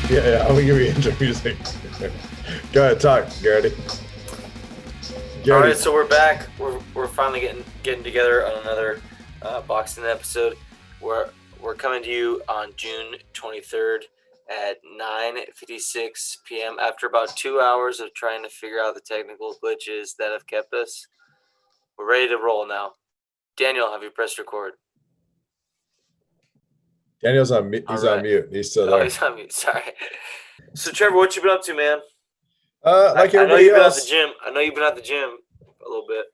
Yeah, I'm gonna give you intro music. Go ahead, talk, Garrity. All right, Garrity, so we're back. We're finally getting together on another boxing episode. We're coming to you on June 23rd at 9:56 p.m. after about 2 hours of trying to figure out the technical glitches that have kept us. We're ready to roll now. Daniel, have you pressed record? Daniel's on mute. He's All on right. mute. He's still Oh, there. he's on mute. Sorry. So Trevor, what you been up to, man? Like I know everybody you've been at the else, gym. I know you've been at the gym a little bit.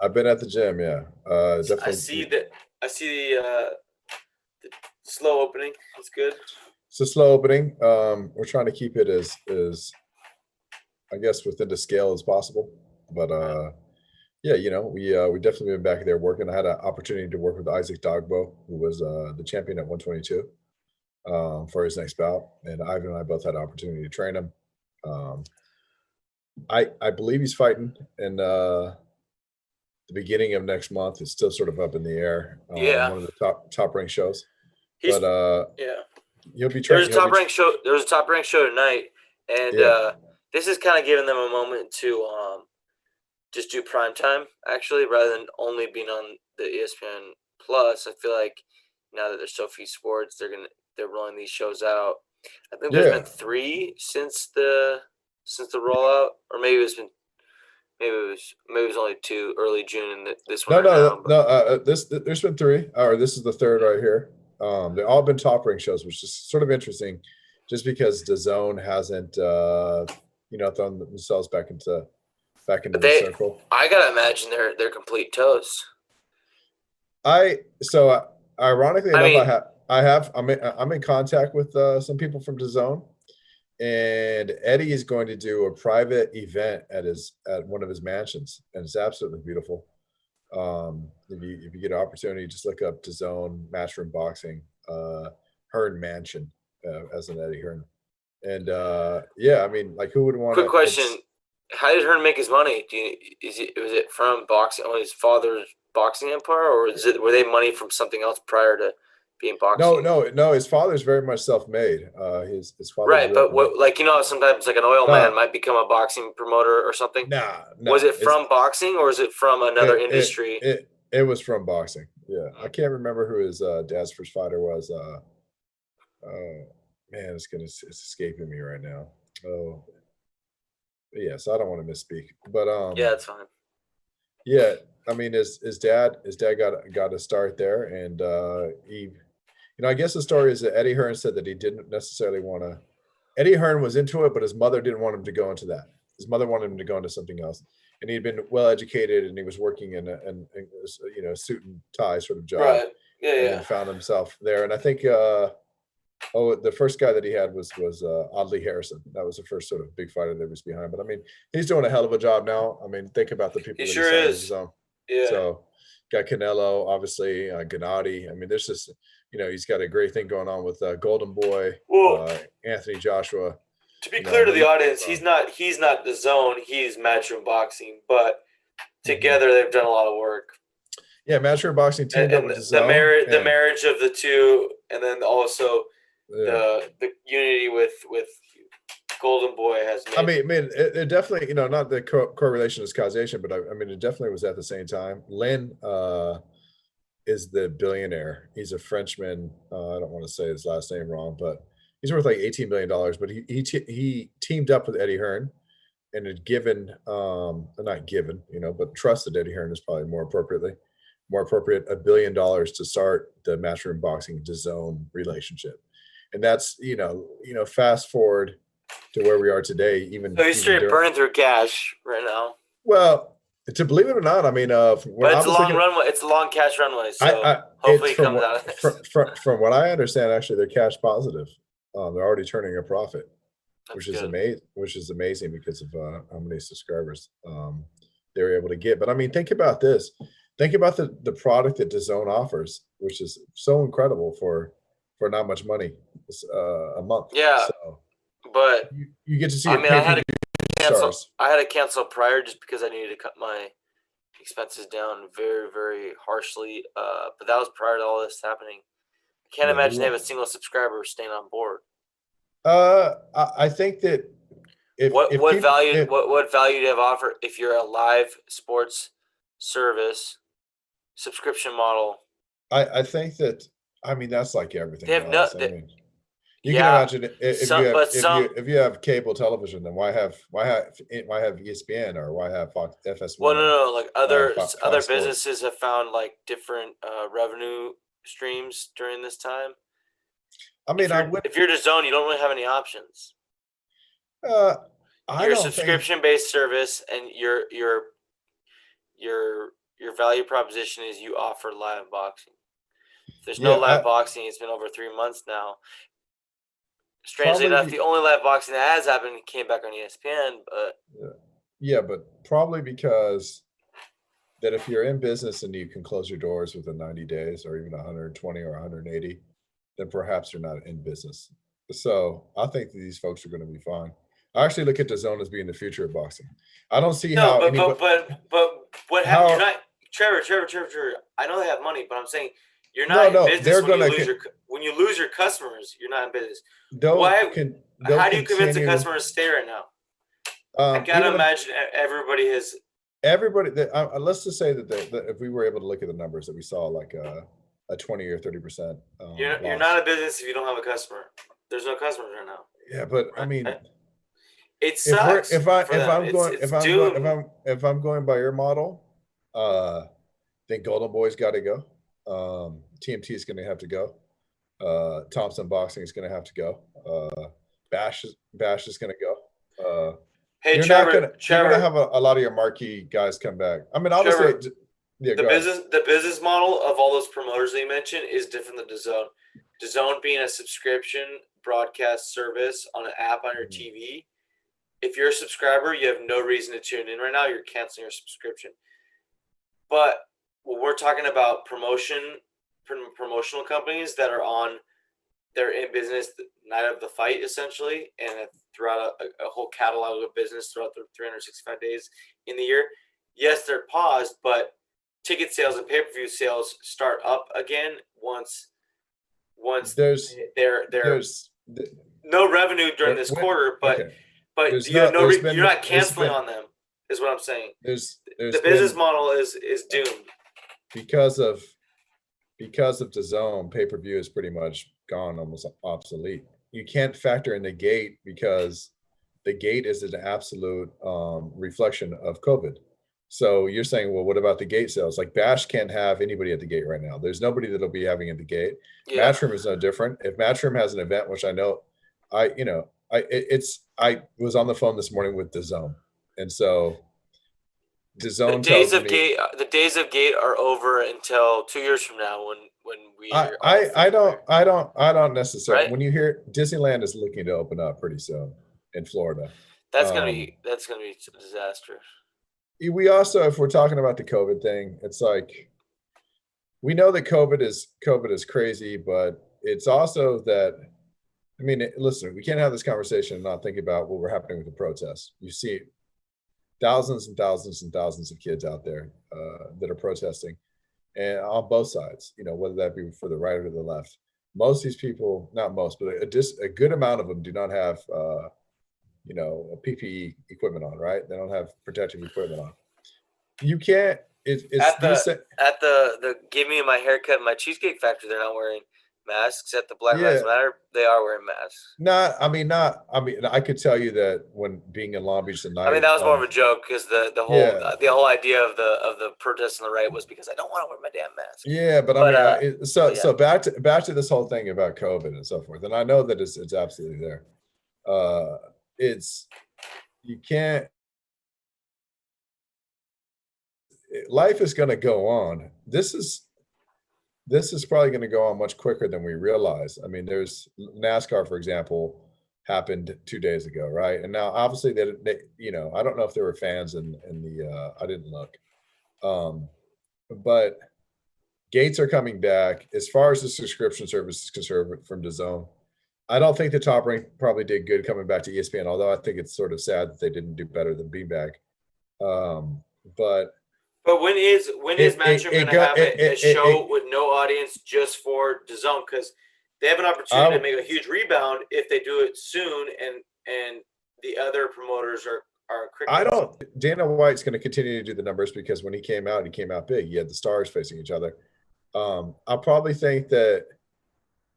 I've been at the gym. Yeah, I definitely. see that. I see the slow opening. It's good. It's a slow opening. We're trying to keep it as I guess within the scale as possible. But yeah, we definitely been back there working. I had an opportunity to work with Isaac Dogbo, who was the champion at 122 for his next bout, and Ivan and I both had an opportunity to train him. Um, I believe he's fighting in the beginning of next month. It's still sort of up in the air. Yeah, One of the top ranked shows, he's but yeah. he'll be There was training. a top ranked show. There was a top ranked show tonight, and Yeah, this is kind of giving them a moment to just do prime time actually, rather than only being on the ESPN Plus. I feel like now that there's so few sports, they're rolling these shows out. I think there's yeah. been three since the rollout, or maybe it was only two early June and this one No, right now. no, But no. There's been three, or this is the third right here. They've all been top ranked shows, which is sort of interesting, just because the zone hasn't, thrown themselves back into the they, circle. I gotta imagine they're complete toast. Ironically I enough, mean, I'm in contact with some people from DAZN, and Eddie is going to do a private event at one of his mansions, and it's absolutely beautiful. If you get an opportunity, just look up DAZN Matchroom Boxing, Hern Mansion, as an Eddie Hearn, and yeah, I mean, like, who would want quick to? question: how did Hern make his money? Was it from boxing, his father's boxing empire, or were they money from something else prior to being No, boxing? no, no. His father's very much self-made. His father Right, grew up but in the. what, like, sometimes like an oil man No, might become a boxing promoter or something. nah, Was nah. it from boxing or is it from another It it industry? it was from boxing. Yeah, I can't remember who his dad's first fighter was. Man, it's escaping me right now. Oh, yeah. So I don't want to misspeak, but Yeah, that's fine. yeah. I mean, his dad got a start there, and I guess the story is that Eddie Hearn said that he didn't necessarily want to. Eddie Hearn was into it, but his mother didn't want him to go into that. His mother wanted him to go into something else, and he'd been well educated, and he was working in a suit and tie sort of job, Right. Yeah, and then yeah. found himself there. And I think the first guy that he had was Audley Harrison. That was the first sort of big fighter that was behind. But I mean, he's doing a hell of a job now. I mean, think about the He people that he sure signed in his is. own. Yeah. So, got Canelo, obviously, Gennady. I mean, there's just, he's got a great thing going on with Golden Boy, Well, Anthony Joshua. to be I clear to mean, the audience, he's not the zone. He's Matchroom Boxing, but mhm. together they've done a lot of work. Yeah, Matchroom Boxing And, teamed up and with the DAZN, marriage the and marriage of the two, and then also yeah. the unity with Golden Boy has I made. mean, it definitely, not the correlation is causation, but I mean, it definitely was at the same time. Lynn is the billionaire. He's a Frenchman. I don't want to say his last name wrong, but he's worth like $18 million. But he teamed up with Eddie Hearn and had given, not given, but trusted Eddie Hearn is probably more appropriate, $1 billion to start the Matchroom Boxing DAZN relationship. And that's, fast forward to where we are today, even So he's straight during. burning through cash right now. Well, to believe it or not, I mean, when But I it's a was long looking, runway. It's a long cash runway. So I hopefully it's he from comes what out of this. from what I understand, actually, they're cash positive. They're already turning a profit, That's which is good. amazing. Which is amazing because of how many subscribers they were able to get. But I mean, think about this. Think about the product that DAZN offers, which is so incredible for not much money a month. Yeah, So but you get to see I a mean, I had pay-per-view to cancel. stars. I had to cancel prior just because I needed to cut my expenses down very, very harshly. But that was prior to all this happening. I can't Yeah, imagine they have a single subscriber staying on board. I think that if What people, value if what value do you have offer if you're a live sports service subscription model? I think that, I mean, that's like They everything have no. else. I mean, you can Yeah, imagine some but some. if you have cable television, then why have ESPN, or why have Fox Well, FS1, or no, no. Like why have other Fox Sports? businesses have found like different revenue streams during this time. I mean, I would. If you're to zone, you don't really have any options. Uh, I You're a don't think. subscription based service, and your your value proposition is you offer live boxing. If there's no Yeah, live boxing, it's been over 3 months now. Strangely probably enough, be. the only live boxing that has happened came back on ESPN. But Yeah, but probably because that if you're in business and you can close your doors within 90 days, or even 120 or 180, then perhaps you're not in business. So I think that these folks are going to be fine. I actually look at the zone as being the future of boxing. I don't see no, how anybody, but what happened? You're how, not Trevor. I know they have money, but I'm saying you're no, not in no, business they're going to, when you lose your customers. You're not in business. they'll, Why? they'll How do you convince a continue. customer to stay right now? I gotta Even imagine everybody has. everybody that, let's just say that, if we were able to look at the numbers, that we saw like a 20 or 30% You're loss. not in business if you don't have a customer. There's no customers right now. Yeah, but I Right? mean, It sucks for them. It's doom. if I'm going by your model, I think Golden Boy's got to go. TMT is going to have to go. Thompson Boxing is going to have to go. Bash is going to go. Hey, Trevor. you're gonna have a lot of your marquee guys come back. I mean, obviously, Trevor. yeah. Go ahead. The business model of all those promoters that you mentioned is different than DAZN. DAZN being a subscription broadcast service on an app on your Mhm. TV. If you're a subscriber, you have no reason to tune in right now. You're canceling your subscription. But when we're talking about promotional companies that are on, they're in business the night of the fight essentially, and throughout a whole catalog of business throughout the 365 days in the year. Yes, they're paused, but ticket sales and pay-per-view sales start up again once There's they're there's no revenue during this when, quarter, okay. but There's you have not. you're not canceling on them, is what I'm saying. There's The business been, model is doomed. because of the zone, pay-per-view is pretty much gone, almost obsolete. You can't factor in the gate, because the gate is an absolute reflection of COVID. So you're saying, well, what about the gate sales? Like Bash can't have anybody at the gate right now. There's nobody that'll be having at the gate. Yeah. Matchroom is no different. If Matchroom has an event, which I know, I was on the phone this morning with the zone, and so the zone tells me, The days of gate are over until 2 years from now when we are all I don't necessarily. right. When you hear Disneyland is looking to open up pretty soon in Florida, That's gonna be a disaster. we also, if we're talking about the COVID thing, it's like, we know that COVID is crazy, but it's also that, I mean, listen, we can't have this conversation and not think about what were happening with the protests. You see thousands and thousands and thousands of kids out there that are protesting, and on both sides, whether that be for the right or the left. Most of these people, not most, but a good amount of them do not have, PPE equipment on, right? They don't have protective equipment on. You can't, it's At these, the Give Me My Haircut, My Cheesecake Factory, they're not wearing masks. At the Black Lives yeah, Matter, they are wearing masks. I mean, I could tell you that when being in Long Beach the I mean, night that was more of of, a joke because yeah, the whole idea of the protests on the right was because I don't want to wear my damn mask. yeah, but I But mean, but yeah, so back to this whole thing about COVID and so forth, and I know that it's absolutely there. Uh, it's you can't. Life is going to go on. This is probably going to go on much quicker than we realize. I mean, there's NASCAR, for example, happened 2 days ago, right? And now, obviously, I don't know if there were fans in the. I didn't look, um, but gates are coming back. As far as the subscription service is concerned, from DAZN, I don't think the Top Rank probably did good coming back to ESPN. Although I think it's sort of sad that they didn't do better than being back. But but when is Matchroom going to have a show it with no audience just for DAZN? Because they have an opportunity to make a huge rebound if they do it soon, and the other promoters are crickets. Dana White's going to continue to do the numbers because when he came out big. He had the stars facing each other. I'll probably think that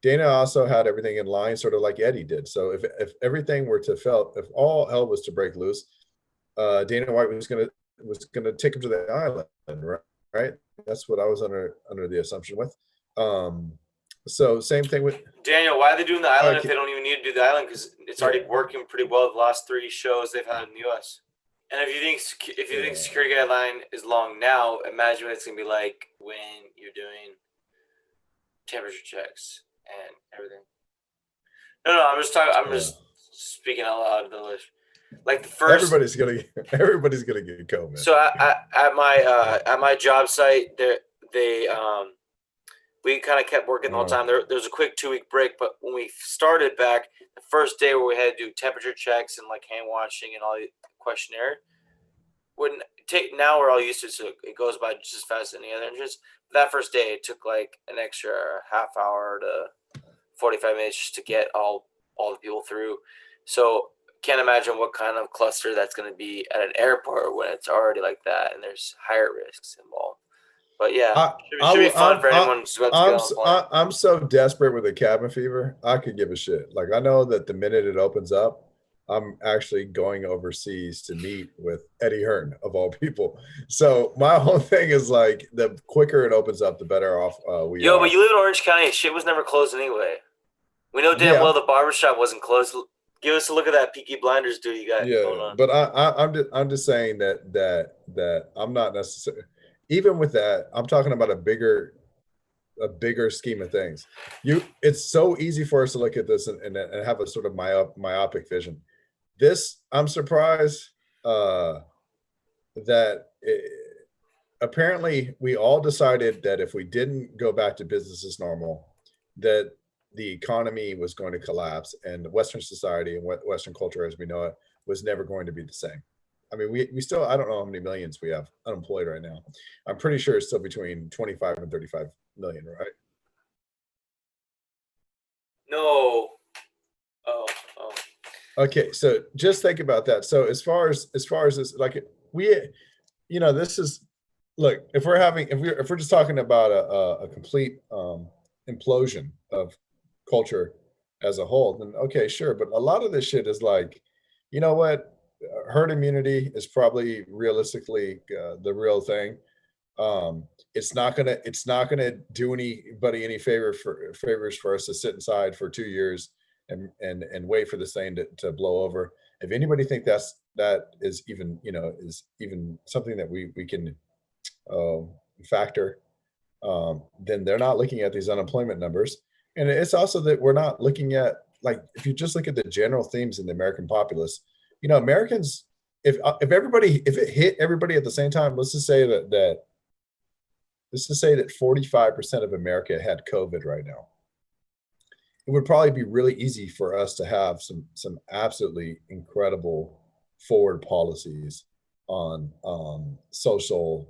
Dana also had everything in line, sort of like Eddie did. So if everything were to if all hell was to break loose, Dana White was gonna take him to the island, right? That's what I was under the assumption with. So same thing with Daniel. Why are they doing the island if they don't even need to do the island? Because it's already working pretty well the last 3 shows they've had in the U.S. And if you think security guideline is long now, imagine what it's gonna be like when you're doing temperature checks and everything. No, I'm just talking. I'm just speaking out loud. Like the first, everybody's gonna get COVID. So at my job site, we kind of kept working the whole time. There was a quick 2-week break, but when we started back, the first day where we had to do temperature checks and like hand washing and all the questionnaire, now we're all used to it, so it goes by just as fast as any other entrance. That first day, it took like an extra half hour to 45 minutes just to get all the people through. So can't imagine what kind of cluster that's going to be at an airport when it's already like that and there's higher risks involved. But yeah, it should be fun for anyone who's about to get on the plane. I'm so desperate with a cabin fever. I could give a shit. Like, I know that the minute it opens up, I'm actually going overseas to meet with Eddie Hern, of all people. So my whole thing is like, the quicker it opens up, the better off we are. But you live in Orange County. Shit was never closed anyway. We know damn well the barbershop wasn't closed. Give us a look at that Peaky Blinders dude you got going on. But I'm just saying that I'm not necessarily, even with that, I'm talking about a bigger scheme of things. It's so easy for us to look at this and have a sort of myopic vision. I'm surprised that apparently we all decided that if we didn't go back to business as normal, that the economy was going to collapse, and Western society and Western culture as we know it was never going to be the same. I mean, we still, I don't know how many millions we have unemployed right now. I'm pretty sure it's still between 25 and 35 million, right? No. Oh. Okay, so just think about that. So as far as this, like, this is, look, if we're just talking about a complete implosion of culture as a whole, then okay, sure. But a lot of this shit is like, you know what? Herd immunity is probably realistically the real thing. It's not gonna do anybody any favors for us to sit inside for 2 years and wait for this thing to blow over. If anybody think that is even something that we can factor, then they're not looking at these unemployment numbers. And it's also that we're not looking at, like, if you just look at the general themes in the American populace, Americans, if it hit everybody at the same time, let's just say that 45% of America had COVID right now. It would probably be really easy for us to have some absolutely incredible forward policies on social,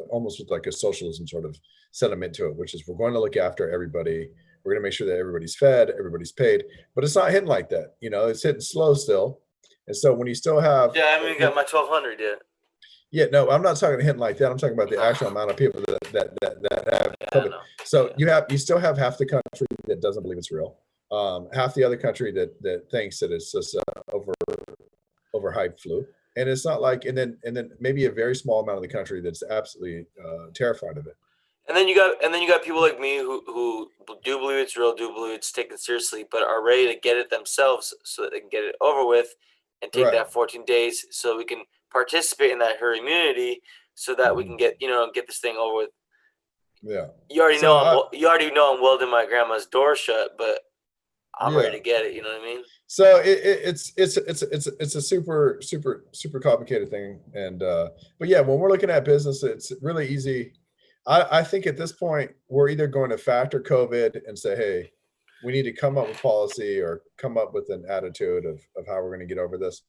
almost with like a socialism sort of sentiment to it, which is we're going to look after everybody. We're going to make sure that everybody's fed, everybody's paid, but it's not hitting like that. It's hitting slow still. And so when you still have, I haven't even got my 1,200 yet. Yeah, no, I'm not talking hitting like that. I'm talking about the actual amount of people that have COVID. So you still have half the country that doesn't believe it's real. Half the other country that thinks that it's just overhyped flu. And it's not like, and then maybe a very small amount of the country that's absolutely terrified of it. And then you got people like me who do believe it's real, do believe it's taken seriously, but are ready to get it themselves so that they can get it over with and take that 14 days so we can participate in that herd immunity so that we can get this thing over with. Yeah. You already know I'm welding my grandma's door shut, but I'm ready to get it. You know what I mean? So it's a super complicated thing, and but yeah, when we're looking at business, it's really easy. I think at this point we're either going to factor COVID and say, hey, we need to come up with policy or come up with an attitude of how we're going to get over this.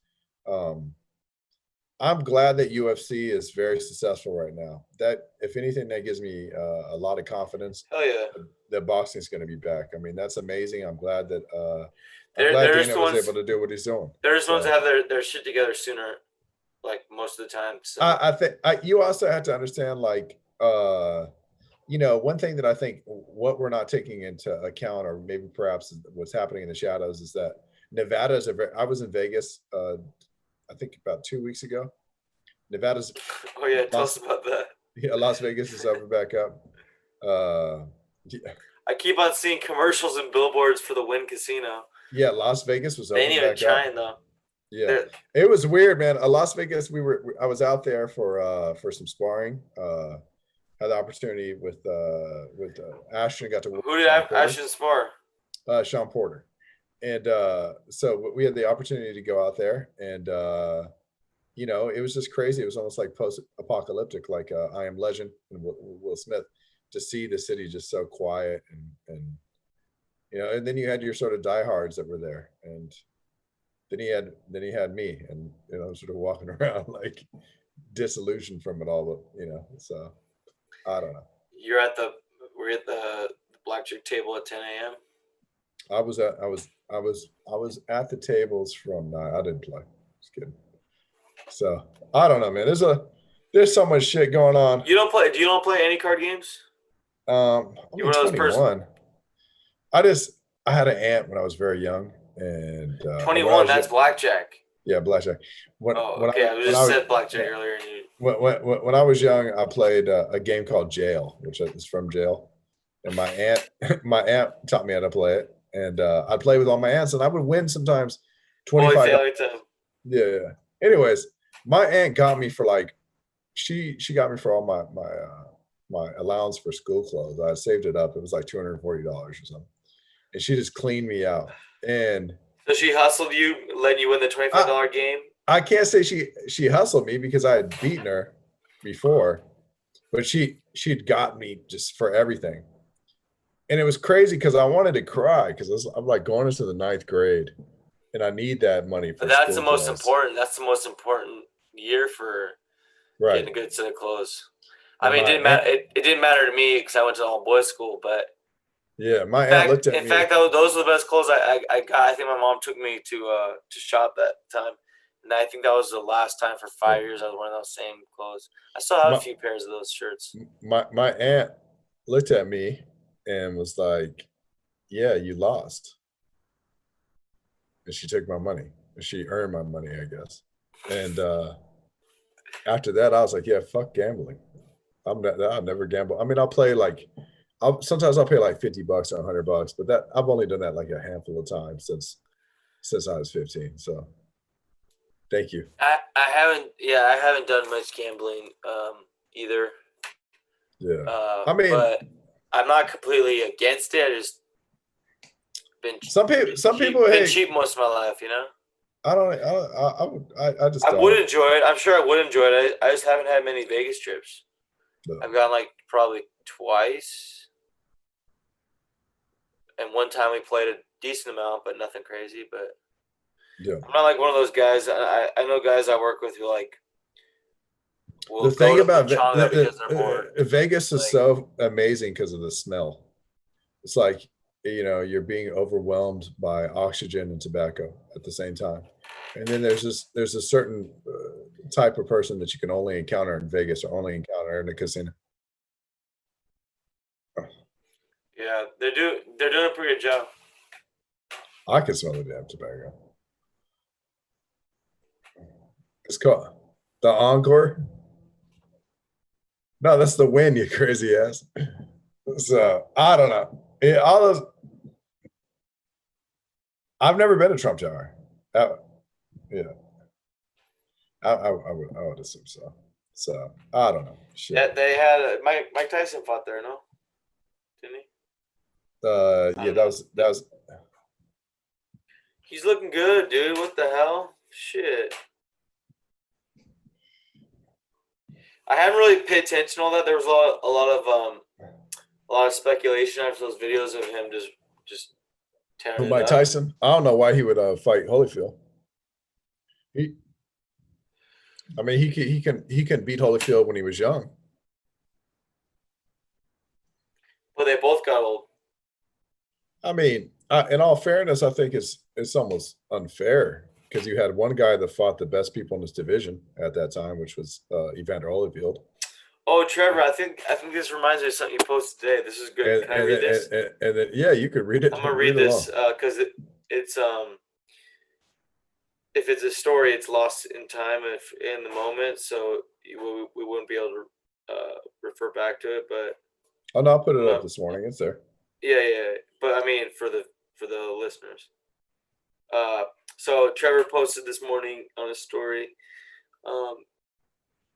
I'm glad that UFC is very successful right now. That, if anything, that gives me a lot of confidence Hell yeah. that boxing is going to be back. I mean, that's amazing. I'm There glad there's Dana the was ones able to do what he's doing. there's the ones So that have their shit together sooner, like most of the time. So I think you also have to understand, like, one thing that I think what we're not taking into account, or maybe perhaps what's happening in the shadows, is that Nevada is I was in Vegas, I think about 2 weeks ago. Nevada's oh yeah, tell us Las, about that. yeah, Las Vegas is open back up. Yeah, I keep on seeing commercials and billboards for the Wynn Casino. yeah, Las Vegas was They ain't open even back up. trying though. Yeah, They're, it was weird, man. Las Vegas, I was out there for some sparring. Had the opportunity with Ashton, got to work who with did Sean Porter. Ashton spar? Sean Porter. And so we had the opportunity to go out there, and it was just crazy. It was almost like post-apocalyptic, like I Am Legend and Will Smith, to see the city just so quiet, and then you had your sort of diehards that were there, and then he had me, and sort of walking around like disillusioned from it all, but so I don't know. We're at the blackjack table at 10 a.m. I was at the tables from 9. I didn't play. Just kidding. So I don't know, man. There's so much shit going on. You don't play? Do you don't play any card games? I'm You're one of those 21. I had an aunt when I was very young, and 21. That's blackjack. Yeah, blackjack. Okay. I just said blackjack earlier. And you... when I was young, I played a game called Jail, which is from jail, and my aunt taught me how to play it, and I'd play with all my aunts, and I would win sometimes $25. Yeah. Anyways, my aunt got me for she got me for all my allowance for school clothes. I saved it up. It was like $240 or something, and she just cleaned me out. And so she hustled you, letting you win the $25 game? I can't say she hustled me, because I had beaten her before, but she'd got me just for everything. And it was crazy because I wanted to cry, because I'm like going into the 9th grade, and I need that money for But that's school the most clothes. important. That's the most important year for getting a good set of clothes. I mean, it didn't matter. It didn't matter to me because I went to all boys school. But yeah, my aunt looked at me. In fact, those are the best clothes I got. I think my mom took me to shop that time, and I think that was the last time for 5 years I was wearing those same clothes. I still have a few pairs of those shirts. My aunt looked at me and was like, "Yeah, you lost," and she took my money. She earned my money, I guess. And after that, I was like, "Yeah, fuck gambling. I'll never gamble. I mean, I'll play sometimes I'll pay like $50 or $100, but I've only done that like a handful of times since I was 15. So thank you. I haven't done much gambling either. Yeah. But I'm not completely against it. I just been some people been cheap most of my life, I don't. I just. I would enjoy it. I'm sure I would enjoy it. I just haven't had many Vegas trips. No. I've gone like probably twice, and one time we played a decent amount, but nothing crazy. But yeah, I'm not like one of those guys. I know guys I work with who like. The thing about Vegas is so amazing because of the smell. It's like, you're being overwhelmed by oxygen and tobacco at the same time. And then there's a certain type of person that you can only encounter in Vegas, or only encounter in a casino. Yeah, they're doing a pretty good job. I can smell the damn tobacco. It's called the Encore. No, that's the Wynn, you crazy ass. So I don't know. Yeah, all those. I've never been to Trump Tower. Yeah, I would assume so. So I don't know. Shit. Yeah, they had Mike Tyson fought there, no? Didn't he? Yeah, that was. He's looking good, dude. What the hell? Shit. I haven't really paid attention to all that. There was a lot of speculation after those videos of him just tearing. Mike Tyson. I don't know why he would fight Holyfield. I mean, he can beat Holyfield when he was young. But they both got old. I mean, in all fairness, I think it's almost unfair because you had one guy that fought the best people in this division at that time, which was Evander Holyfield. Oh, Trevor, I think this reminds me of something you posted today. This is good. And, Can I read this? and then, yeah, you could read it. I'm gonna read this because it's if it's a story, it's lost in time, if in the moment, so we wouldn't be able to refer back to it. But Oh no, I'll put it up this morning. It's there. yeah. But I mean, for the listeners. So Trevor posted this morning on his story.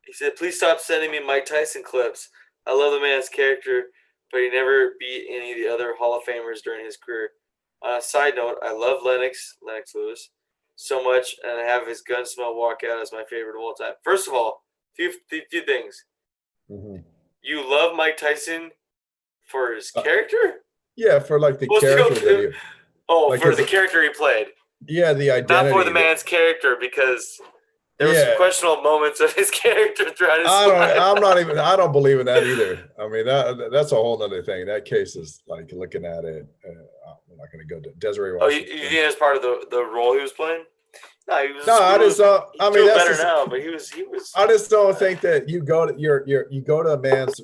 He said, "Please stop sending me Mike Tyson clips. I love the man's character, but he never beat any of the other Hall of Famers during his career. On a side note, I love Lennox Lewis, so much, and I have his gun smell walkout as my favorite of all time." First of all, few things. Mm-hmm. You love Mike Tyson for his character? Yeah, for like the character that he, like for the character he played. Yeah, the identity. Not for the man's character, because there were some questionable moments of his character throughout his life. I don't believe in that either. I mean, that's a whole other thing. That case is like looking at it. I'm not going to go to Desiree Washington. Oh, you think it's part of the role he was playing? No, he was. No, I just don't. I mean, that's better now, but he was. I just don't think that you go to you go to a man's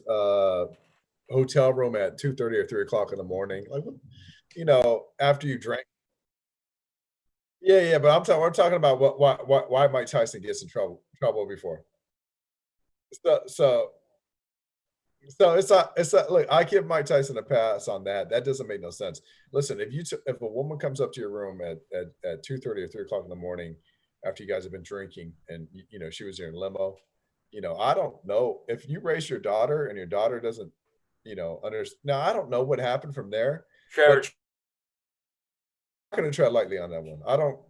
hotel room at 2:30 or 3 o'clock in the morning, like, you know, after you drank. Yeah, but we're talking about why Mike Tyson gets in trouble before. So it's not. Look, I give Mike Tyson a pass on that. That doesn't make no sense. Listen, if a woman comes up to your room at 2:30 or 3 o'clock in the morning after you guys have been drinking, and you know she was in limo, you know, I don't know if you raise your daughter and your daughter doesn't, you know, understand. Now I don't know what happened from there. Trevor, I'm going to tread lightly on that one. I don't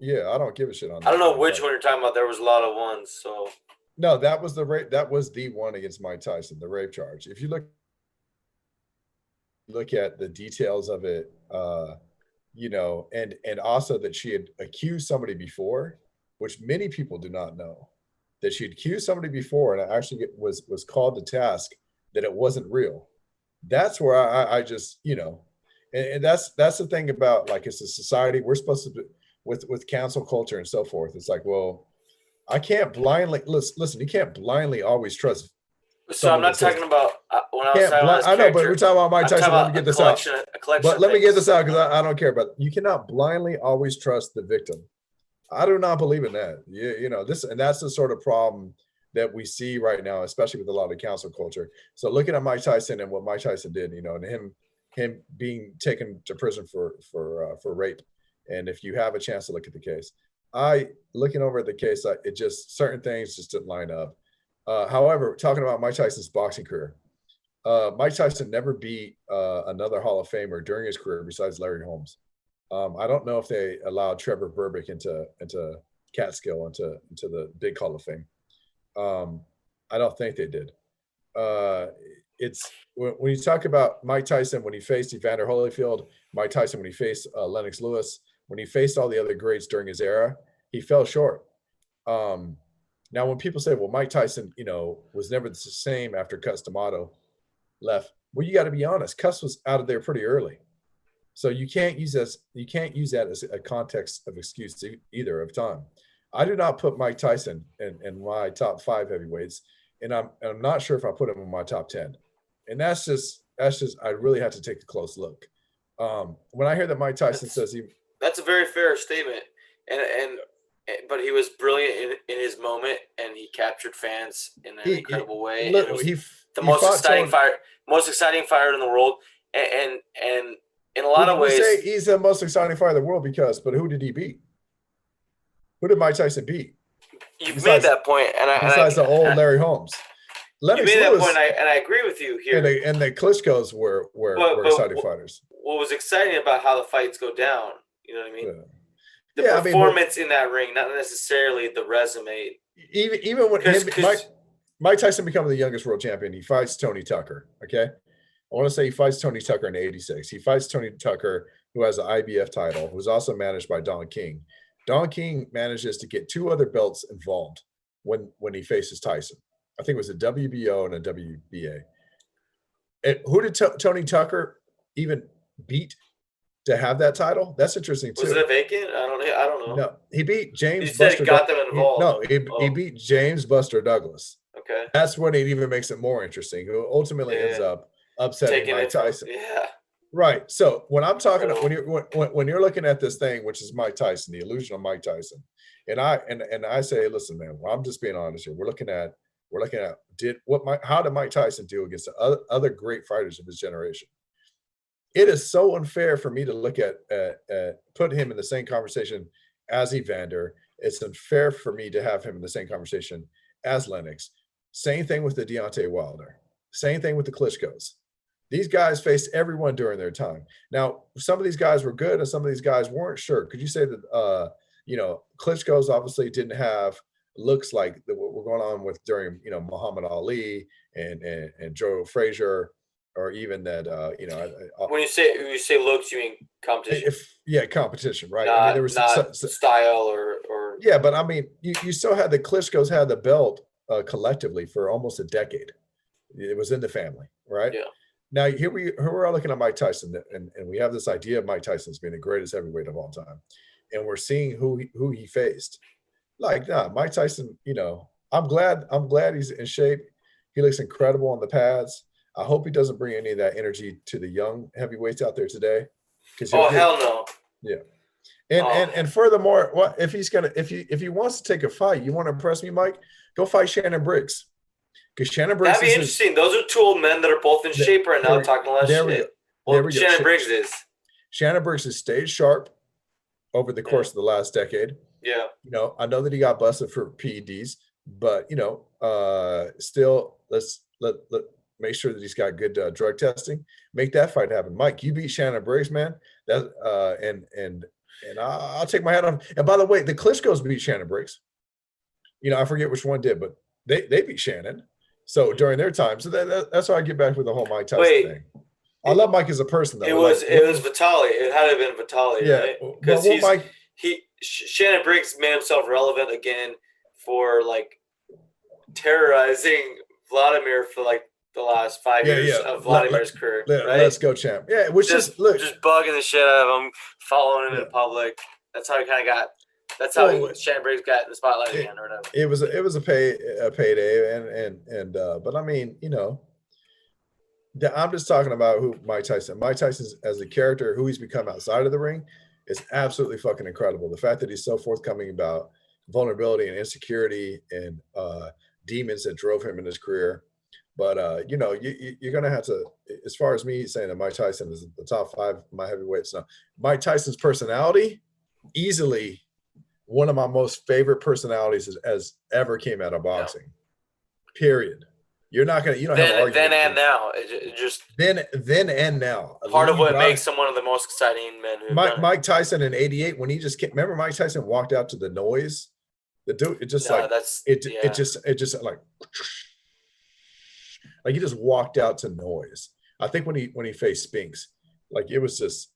give a shit on that. I don't know which one you're talking about. There was a lot of ones, so. No, that was the rape. That was the one against Mike Tyson, the rape charge. If you look at the details of it, you know, and also that she had accused somebody before, which many people do not know, that she had accused somebody before and actually was called to task that it wasn't real. That's where I just, you know, and that's the thing about, like, it's a society we're supposed to, with cancel culture and so forth. It's like, well, I can't blindly listen. You can't blindly always trust. So I'm not talking about when I was talking about. I know, but we're talking about Mike Tyson. Let me get this out. But let me get this out because I don't care. But you cannot blindly always trust the victim. I do not believe in that. You know this, and that's the sort of problem that we see right now, especially with a lot of cancel culture. So looking at Mike Tyson and what Mike Tyson did, you know, and him being taken to prison for rape. And if you have a chance to look at the case, looking over at the case, it just, certain things just didn't line up. However, talking about Mike Tyson's boxing career, Mike Tyson never beat another Hall of Famer during his career besides Larry Holmes. I don't know if they allowed Trevor Burbick into Catskill, into the big Hall of Fame. I don't think they did. It's when you talk about Mike Tyson, when he faced Evander Holyfield, Mike Tyson, when he faced Lennox Lewis, when he faced all the other greats during his era, he fell short. Now, when people say, well, Mike Tyson, you know, was never the same after Cus D'Amato left. Well, you got to be honest. Cus was out of there pretty early. So you can't use that as a context of excuse either of time. I do not put Mike Tyson in my top 5 heavyweights, and I'm not sure if I put him in my top 10. And that's just I really have to take a close look. When I hear that Mike Tyson says that's a very fair statement, but he was brilliant in his moment, and he captured fans in an incredible way. Look, the most exciting fighter in the world, and in a lot of ways, say he's the most exciting fighter in the world but who did he beat? Who did Mike Tyson beat? You've made that point, besides the old Larry Holmes. Lennox you made Lewis, that point, and I agree with you here. And the Klitschko's were exciting fighters. What was exciting about how the fights go down? You know what I mean? The performance in that ring, not necessarily the resume. Even when Mike Tyson becomes the youngest world champion, he fights Tony Tucker. Okay, I want to say he fights Tony Tucker in '86. He fights Tony Tucker, who has the IBF title, who's also managed by Don King. Don King manages to get 2 other belts involved. when he faces Tyson. I think it was a WBO and a WBA. And who did Tony Tucker even beat to have that title? That's interesting too. Was it vacant? I don't know. No, he beat James. You said Buster got them involved. He beat James Buster Douglas. Okay. That's when it even makes it more interesting. Who ultimately ends up upsetting Mike Tyson. Yeah. Right. So when I'm talking, when you're looking at this thing, which is Mike Tyson, the illusion of Mike Tyson, and I say, listen, man, well, I'm just being honest here. We're looking at how did Mike Tyson do against the other great fighters of his generation? It is so unfair for me to look at put him in the same conversation as Evander. It's unfair for me to have him in the same conversation as Lennox. Same thing with the Deontay Wilder. Same thing with the Klitschko's. These guys faced everyone during their time. Now, some of these guys were good and some of these guys weren't. Sure. Could you say that, Klitschko's obviously didn't have looks like what we're going on with during, Muhammad Ali and Joe Frazier, or even that, when you say looks, you mean competition? Competition, right? Not, I mean, there was not style or. Yeah, but I mean, you still had the Klitschko's had the belt collectively for almost a decade. It was in the family, right? Yeah. Now here we are looking at Mike Tyson, and we have this idea of Mike Tyson as being the greatest heavyweight of all time, and we're seeing who he faced. Like, Mike Tyson. I'm glad he's in shape. He looks incredible on the pads. I hope he doesn't bring any of that energy to the young heavyweights out there today. Hell no. Yeah. And furthermore, if he wants to take a fight, you want to impress me, Mike? Go fight Shannon Briggs. Because Shannon Briggs. That'd be interesting. Those are two old men that are both in shape right now, talking less shit. Well, Shannon Briggs is. Shannon Briggs has stayed sharp over the course of the last decade. Yeah. I know that he got busted for PEDs, but still, let's make sure that he's got good drug testing. Make that fight happen, Mike. You beat Shannon Briggs, man. That and I'll take my hat off. And by the way, the Klitschko's beat Shannon Briggs. I forget which one did, but they beat Shannon. So during their time, so that's why I get back with the whole Mike Tyson thing. I love Mike as a person, though. It was Vitali. It had to have been Vitali, right? Because Shannon Briggs made himself relevant again for terrorizing Vladimir for the last 5 years of Vladimir's career. Right? Let's go, champ. Yeah, which just bugging the shit out of him, following him in public. That's how he kind of got. That's how Shannon Briggs got in the spotlight again, or whatever. It was a payday, and but I mean, I'm just talking about who Mike Tyson. Mike Tyson as a character, who he's become outside of the ring, is absolutely fucking incredible. The fact that he's so forthcoming about vulnerability and insecurity and demons that drove him in his career. But you're gonna have to, as far as me saying that Mike Tyson is the top 5 of my heavyweights now, Mike Tyson's personality, easily one of my most favorite personalities as ever came out of boxing. Yeah. Period. You don't have an argument. Then and now. It just then and now. Part of what makes him one of the most exciting men who Mike Tyson in '88, when he just came, remember Mike Tyson walked out to the noise? The dude, it just he just walked out to noise. I think when he faced Spinks, it was just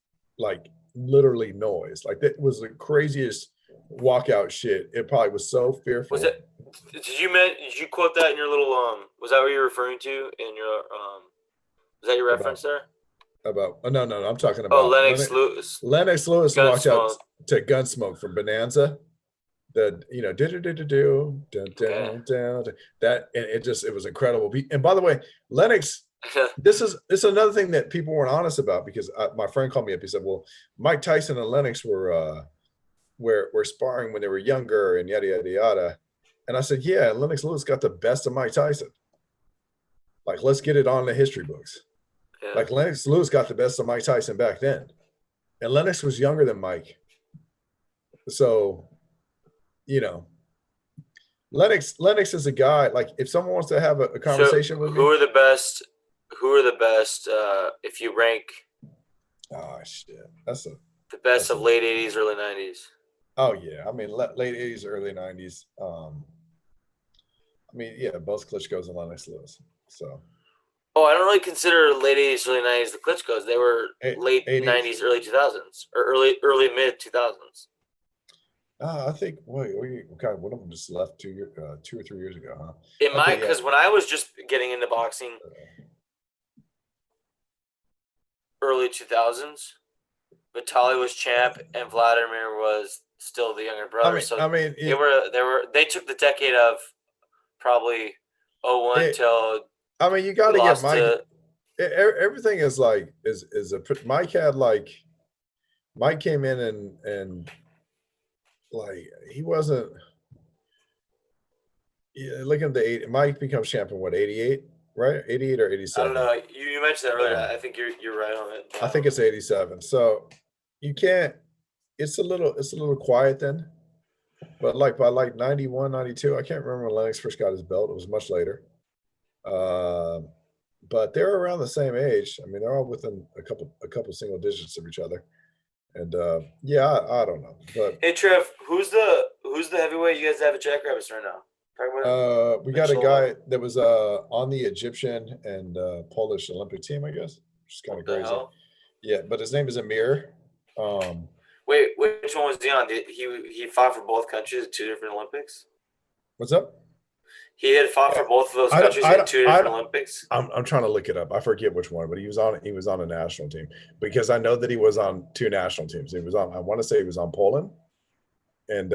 literally noise. That was the craziest walkout shit. It probably was so fearful. Was it? Did you quote that in your little was that what you're referring to in your is that your reference there? No, I'm talking about Lennox Lewis. Lennox Lewis walked out to Gunsmoke from Bonanza. The that, and it was incredible. And by the way, Lennox, this is another thing that people weren't honest about, because my friend called me up. He said, well, Mike Tyson and Lennox were sparring when they were younger and yada yada yada. And I said, yeah, Lennox Lewis got the best of Mike Tyson. Let's get it on the history books. Yeah. Lennox Lewis got the best of Mike Tyson back then, and Lennox was younger than Mike. So, Lennox is a guy. If someone wants to have a conversation with me, who are the best? If you rank, oh shit, the best of late '80s, early '90s. Oh yeah, I mean late '80s, early '90s. Both Klitschko's and Lennox Lewis. So. Oh, I don't really consider late '80s, early '90s the Klitschko's. They were late '90s, early 2000s, or early mid 2000s. I think God, one of them just left 2 or 3 years ago, huh? It might, Okay, yeah. because when I was just getting into boxing, early 2000s, Vitaly was champ and Vladimir was still the younger brother. So they took the decade of probably 01 till you we got to get lost Mike. to. Everything is like is a Mike came in and like he wasn't. Yeah, look at the 8. Mike becomes champion, what, 88, right? 88 or I 87? don't know. You mentioned that earlier. I think you're right on it. I think it's 87. So you can't. It's a little quiet then. But like by like 91, 92, I can't remember when Lennox first got his belt. It was much later. But they're around the same age. I mean, they're all within a couple single digits of each other. And yeah, I don't know. But Hey Trev, who's the heavyweight you guys have at Jackrabbits right now? Talk about him. we got a guy that was on the Egyptian and Polish Olympic team, I guess, which is kind of What the crazy. hell? Yeah, but his name is Amir. Wait, which one was he on? Did he fought for both countries at 2 different Olympics? What's up? He had fought for both of those I don't- countries I in don't- 2 different Olympics. I'm trying to look it up. I forget which one, but he was on a national team because I know that he was on 2 national teams. He was on. I want to say he was on Poland, and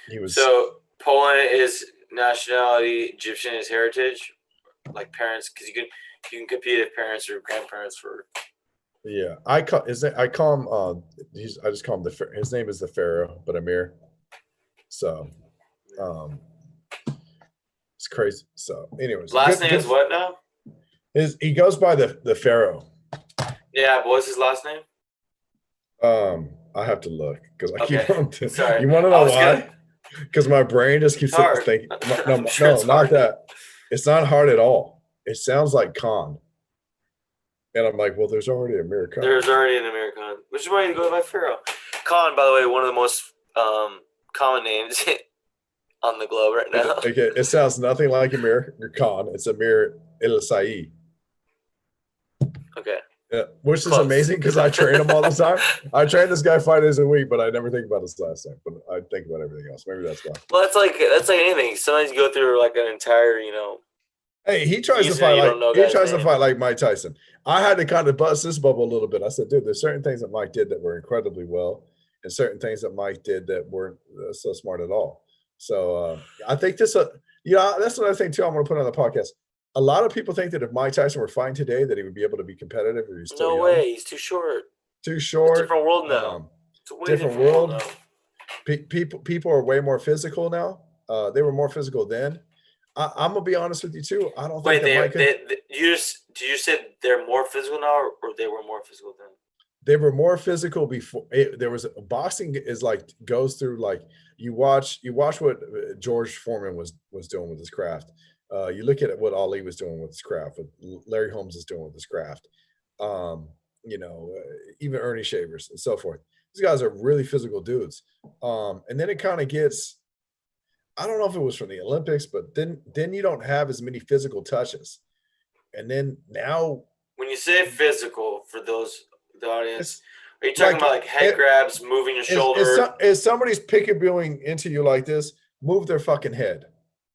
he was. So Poland is nationality, Egyptian is heritage, like parents, because you can compete if parents or grandparents for. Yeah, I call him. I just call him his name is the Pharaoh, but Amir. So, it's crazy. So, anyways, Last name is what now? He goes by the Pharaoh. Yeah, but what's his last name? I have to look because I Okay. keep on. Sorry. You want to know why? Because my brain just keeps thinking. No, not that. It's not hard at all. It sounds like Khan. And I'm like, well, there's already Amir Khan. There's already an Amir Khan, which is why you go by Pharaoh. Khan, by the way, one of the most common names on the globe right now. Okay, it sounds nothing like Amir Khan. It's Amir El Sa'i. Okay. Which is amazing because I train him all the time. I train this guy 5 days a week, but I never think about his last name. But I think about everything else. Maybe that's why. Well, that's like anything. Sometimes you go through like an entire, Hey, he tries to fight like Mike Tyson. I had to kind of bust this bubble a little bit. I said, dude, there's certain things that Mike did that were incredibly well, and certain things that Mike did that weren't so smart at all. So I think that's another thing too. I'm going to put on the podcast. A lot of people think that if Mike Tyson were fighting today, that he would be able to be competitive. Or he's still no young. way. He's too short. Too short. It's a different world now. It's a way different world now. People are way more physical now. They were more physical then. I'm gonna be honest with you too. I don't think you said they're more physical now, or they were more physical then? They were more physical before. There was boxing is like goes through like you watch what George Foreman was doing with his craft. You look at what Ali was doing with his craft. What Larry Holmes is doing with his craft. Even Ernie Shavers and so forth. These guys are really physical dudes. And then it kind of gets. I don't know if it was from the Olympics, but then you don't have as many physical touches. And then now, when you say physical, for the audience, are you talking about like head grabs, moving your shoulder? If somebody's peekabooing into you like this, move their fucking head.